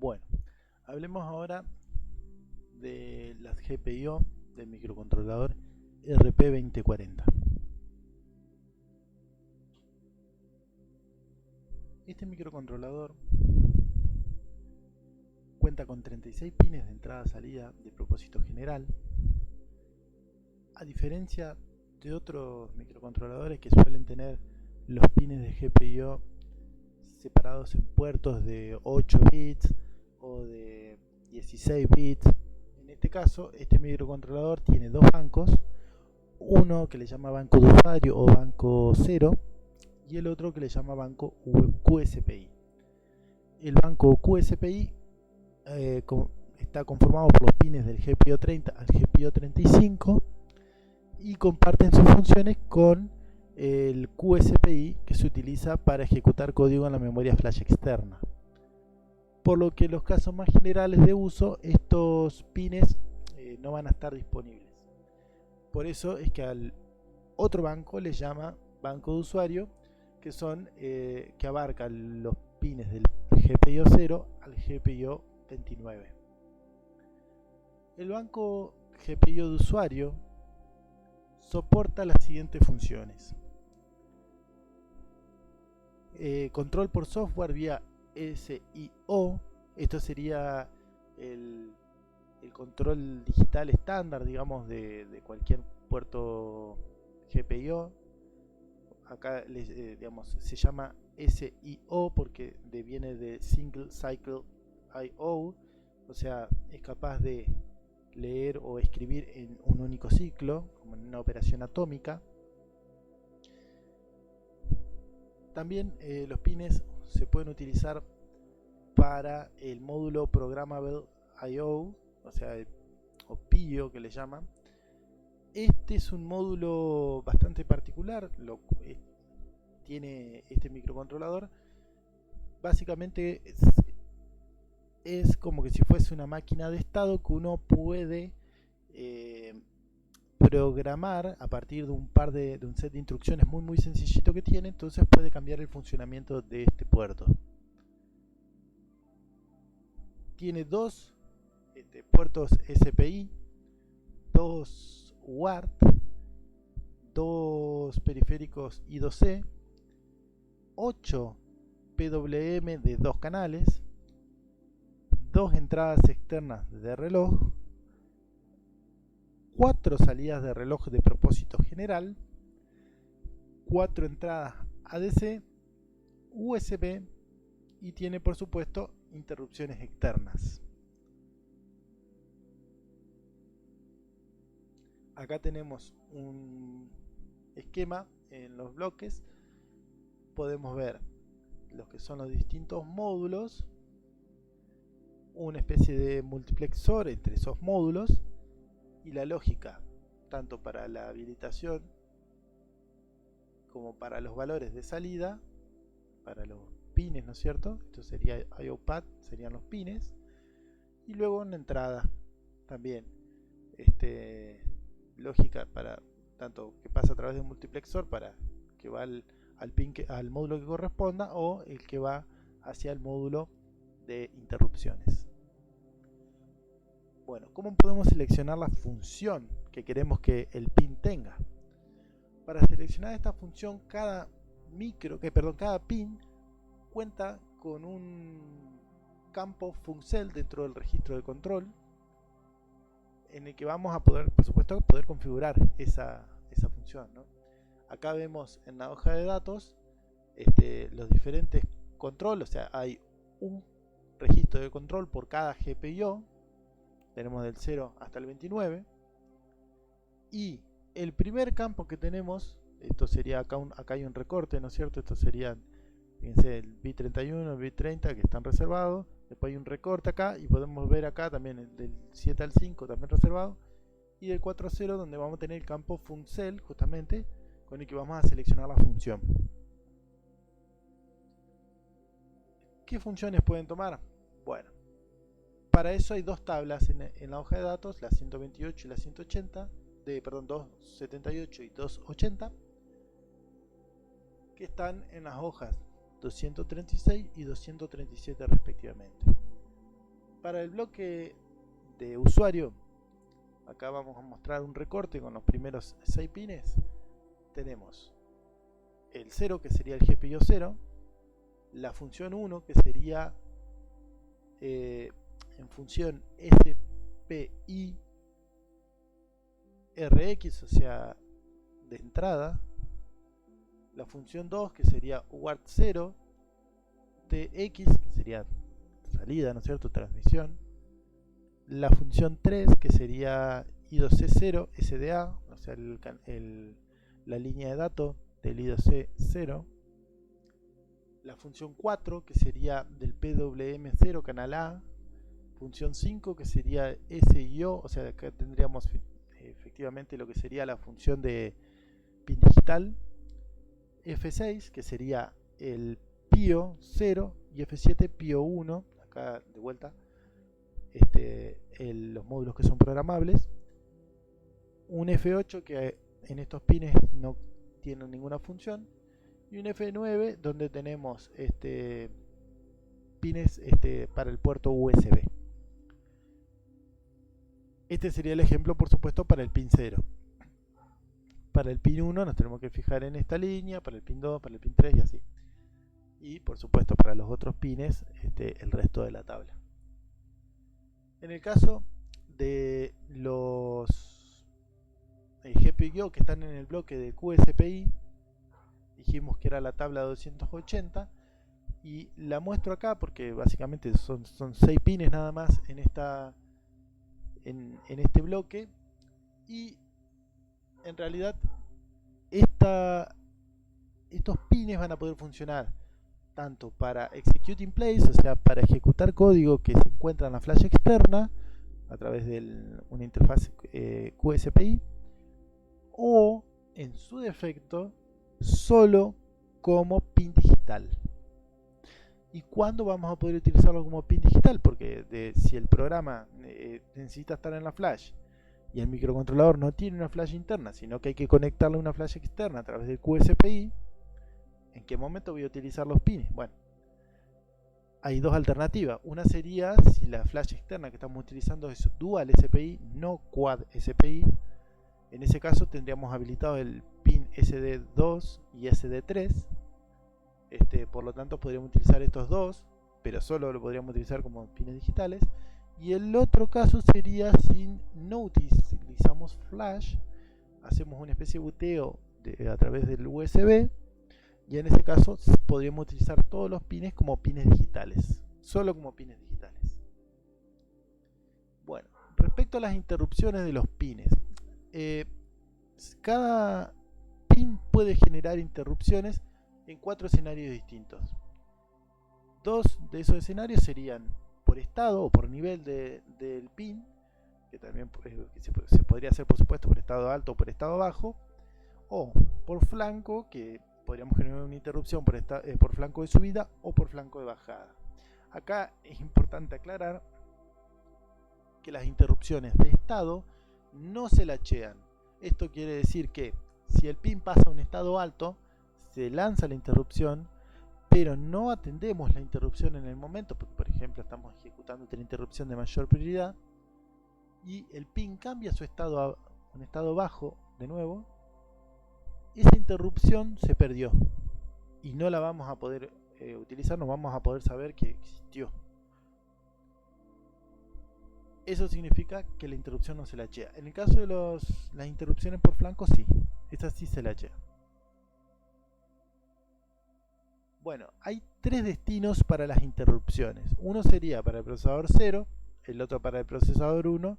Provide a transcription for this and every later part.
Bueno, hablemos ahora de las GPIO del microcontrolador RP2040. Este microcontrolador cuenta con 36 pines de entrada-salida de propósito general. A diferencia de otros microcontroladores que suelen tener los pines de GPIO separados en puertos de 8 bits o de 16 bits, en este caso este microcontrolador tiene dos bancos, uno que le llama banco de usuario o banco 0 y el otro que le llama banco QSPI. El banco QSPI está conformado por los pines del GPIO 30 al GPIO 35 y comparten sus funciones con el QSPI que se utiliza para ejecutar código en la memoria flash externa. Por lo que en los casos más generales de uso estos pines no van a estar disponibles. Por eso es que al otro banco le llama banco de usuario, que son que abarcan los pines del GPIO 0 al GPIO 29. El banco GPIO de usuario soporta las siguientes funciones: control por software vía SIO. Esto sería el control digital estándar, digamos, de cualquier puerto GPIO. Acá digamos, se llama SIO porque viene de Single Cycle I/O, o sea, es capaz de leer o escribir en un único ciclo, como en una operación atómica. También los pines se pueden utilizar para el módulo Programmable I/O, o sea, o PIO que le llaman. Este es un módulo bastante particular, tiene este microcontrolador. Básicamente es como que si fuese una máquina de estado que uno puede programar a partir de un set de instrucciones muy sencillito que tiene. Entonces puede cambiar el funcionamiento de este puerto. Tiene dos puertos SPI, dos UART, dos periféricos I2C, 8 PWM de 2 canales, 2 entradas externas de reloj, 4 salidas de reloj de propósito general, 4 entradas ADC, USB y tiene, por supuesto, interrupciones externas. Acá tenemos un esquema en los bloques. Podemos ver los que son los distintos módulos, una especie de multiplexor entre esos módulos y la lógica, tanto para la habilitación como para los valores de salida, para los pines, ¿no es cierto? Esto sería I/O pad, serían los pines, y luego una entrada también, lógica para tanto que pasa a través de un multiplexor para que va al módulo que corresponda, o el que va hacia el módulo de interrupciones. Bueno, ¿cómo podemos seleccionar la función que queremos que el pin tenga? Para seleccionar esta función, cada pin cuenta con un campo funcel dentro del registro de control, en el que vamos a poder, por supuesto, configurar esa función, ¿no? Acá vemos en la hoja de datos los diferentes controles, o sea, hay un registro de control por cada GPIO, tenemos del 0 hasta el 29, y el primer campo que tenemos, esto sería acá hay un recorte, ¿no es cierto? Esto serían, fíjense, el bit 31, el bit 30 que están reservados. Después hay un recorte acá y podemos ver acá también el del 7 al 5 también reservado, y del 4 a 0 donde vamos a tener el campo funcel, justamente con el que vamos a seleccionar la función. ¿Qué funciones pueden tomar? Bueno, para eso hay dos tablas en la hoja de datos, la 128 y la 180, 278 y 280, que están en las hojas 236 y 237 respectivamente. Para el bloque de usuario, acá vamos a mostrar un recorte con los primeros 6 pines. Tenemos el 0, que sería el GPIO 0, la función 1, que sería en función SPI RX, o sea, de entrada, la función 2, que sería UART 0, TX, que sería salida, ¿no es cierto?, transmisión, la función 3, que sería I2C0 SDA, o sea, la línea de datos del I2C0, la función 4, que sería del PWM0 canal A, función 5, que sería SIO, o sea, acá tendríamos efectivamente lo que sería la función de pin digital, F6, que sería el PIO 0, y F7 PIO 1, acá de vuelta los módulos que son programables, un F8 que en estos pines no tiene ninguna función, y un F9 donde tenemos pines para el puerto USB. Este sería el ejemplo, por supuesto, para el pin 0. Para el pin 1 nos tenemos que fijar en esta línea, para el pin 2, para el pin 3 y así. Y por supuesto para los otros pines el resto de la tabla. En el caso de los GPIO que están en el bloque de QSPI, dijimos que era la tabla 280, y la muestro acá porque básicamente son 6 pines nada más en este bloque, y en realidad estos pines van a poder funcionar tanto para execute in place, o sea, para ejecutar código que se encuentra en la flash externa a través de una interfaz QSPI, o en su defecto solo como pin digital. ¿Y cuándo vamos a poder utilizarlo como pin digital? Porque si el programa necesita estar en la flash y el microcontrolador no tiene una flash interna, sino que hay que conectarle una flash externa a través del QSPI, ¿en qué momento voy a utilizar los pines? Bueno, hay dos alternativas. Una sería si la flash externa que estamos utilizando es Dual SPI, no Quad SPI. En ese caso tendríamos habilitado el pin SD2 y SD3. Por lo tanto podríamos utilizar estos dos, pero solo lo podríamos utilizar como pines digitales. Y el otro caso sería si no utilizamos flash, hacemos una especie de boteo a través del USB, y en ese caso podríamos utilizar todos los pines como pines digitales, solo como pines digitales. Bueno, respecto a las interrupciones de los pines, cada pin puede generar interrupciones en 4 escenarios distintos. 2 de esos escenarios serían por estado o por nivel del pin, que también se podría hacer por supuesto por estado alto o por estado bajo, o por flanco, que podríamos generar una interrupción por flanco de subida o por flanco de bajada. Acá es importante aclarar que las interrupciones de estado no se lachean. Esto quiere decir que si el pin pasa a un estado alto, se lanza la interrupción, pero no atendemos la interrupción en el momento, porque por ejemplo estamos ejecutando una interrupción de mayor prioridad y el pin cambia su estado a un estado bajo de nuevo. Esa interrupción se perdió y no la vamos a poder utilizar, no vamos a poder saber que existió. Eso significa que la interrupción no se lachea. En el caso de las interrupciones por flanco, sí, esas sí se lachea. Bueno, hay 3 destinos para las interrupciones. Uno sería para el procesador 0, el otro para el procesador 1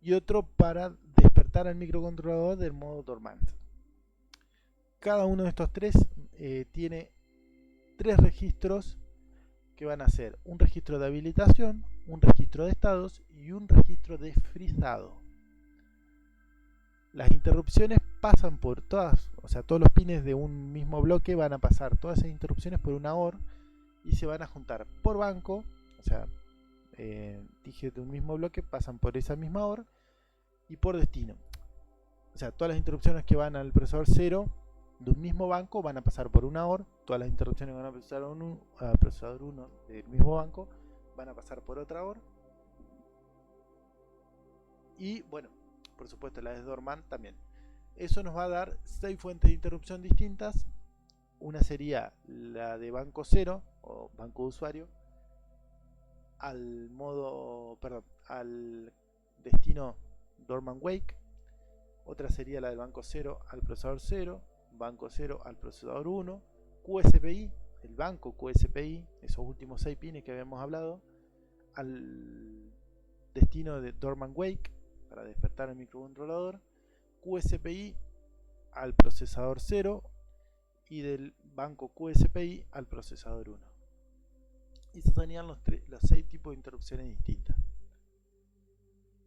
y otro para despertar al microcontrolador del modo dormante. Cada uno de estos 3 tiene 3 registros que van a ser un registro de habilitación, un registro de estados y un registro de frisado. Las interrupciones pasan por todas, o sea, todos los pines de un mismo bloque van a pasar todas esas interrupciones por una OR y se van a juntar por banco, o sea, dije de un mismo bloque pasan por esa misma OR, y por destino. O sea, todas las interrupciones que van al procesador 0 de un mismo banco van a pasar por una OR, todas las interrupciones que van al procesador 1 del mismo banco van a pasar por otra OR, Y bueno, por supuesto la de Dorman también. Eso nos va a dar 6 fuentes de interrupción distintas. Una sería la de banco 0 o banco de usuario al al destino Dorman Wake. Otra sería la del banco 0 al procesador 0, banco 0 al procesador 1, QSPI, el banco QSPI, esos últimos 6 pines que habíamos hablado, al destino de Dorman Wake para despertar el microcontrolador, QSPI al procesador 0 y del banco QSPI al procesador 1. Y esos serían los 6 tipos de interrupciones distintas.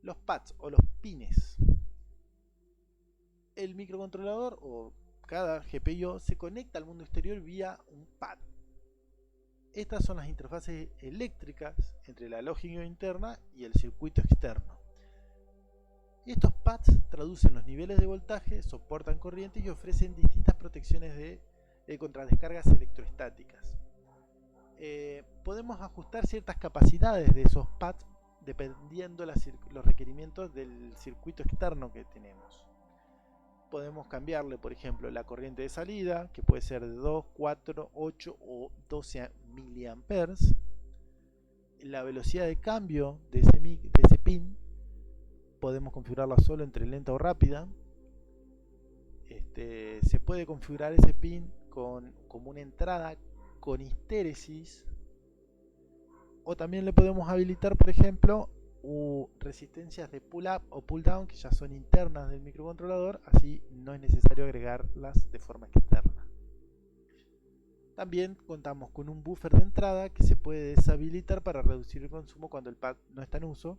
Los pads o los pines. El microcontrolador o cada GPIO se conecta al mundo exterior vía un pad. Estas son las interfaces eléctricas entre la lógica interna y el circuito externo. Estos pads traducen los niveles de voltaje, soportan corrientes y ofrecen distintas protecciones contra descargas electroestáticas. Podemos ajustar ciertas capacidades de esos pads dependiendo los requerimientos del circuito externo que tenemos. Podemos cambiarle, por ejemplo, la corriente de salida, que puede ser de 2, 4, 8 o 12 miliamperes. La velocidad de cambio de ese pin, podemos configurarla solo entre lenta o rápida. Se puede configurar ese pin como una entrada con histéresis. O también le podemos habilitar, por ejemplo, resistencias de pull up o pull down que ya son internas del microcontrolador, así no es necesario agregarlas de forma externa. También contamos con un buffer de entrada que se puede deshabilitar para reducir el consumo cuando el pad no está en uso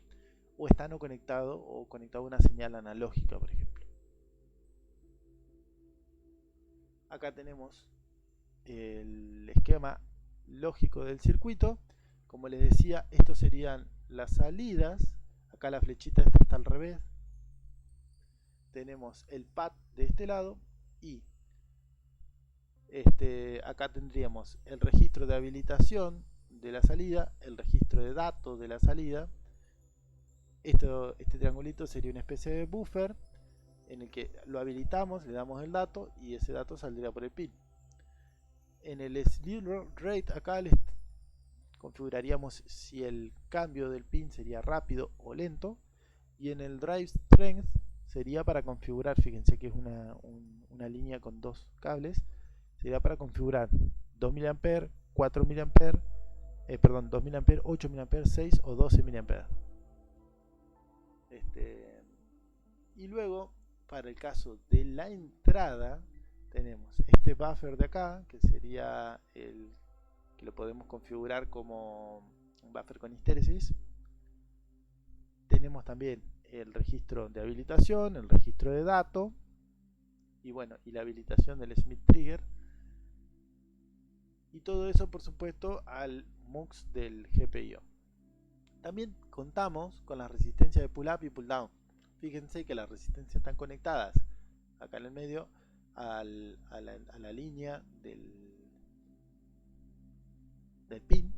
o está no conectado o conectado a una señal analógica, por ejemplo. Acá tenemos el esquema lógico del circuito. Como les decía, estos serían las salidas. Acá la flechita está al revés. Tenemos el pad de este lado y acá tendríamos el registro de habilitación de la salida, el registro de datos de la salida. Este triangulito sería una especie de buffer en el que lo habilitamos, le damos el dato y ese dato saldría por el pin. En el slew rate acá les configuraríamos si el cambio del pin sería rápido o lento, y en el drive strength sería para configurar, fíjense que es una línea con dos cables, sería para configurar 2 mA, 4 mA, 2 mA, 8 mA, 6 o 12 mA. Y luego, para el caso de la entrada, tenemos este buffer de acá, que sería el que lo podemos configurar como un buffer con histéresis. Tenemos también el registro de habilitación, el registro de datos y bueno, y la habilitación del Smith Trigger. Y todo eso, por supuesto, al MUX del GPIO. También contamos con la resistencia de pull up y pull down. Fíjense que las resistencias están conectadas acá en el medio a la línea del pin.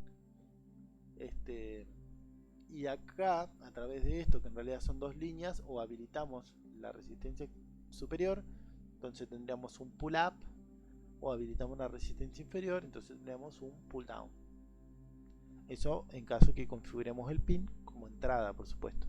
Y acá, a través de esto, que en realidad son dos líneas, o habilitamos la resistencia superior, entonces tendríamos un pull up, o habilitamos una resistencia inferior, entonces tendríamos un pull down. Eso en caso que configuremos el pin como entrada, por supuesto.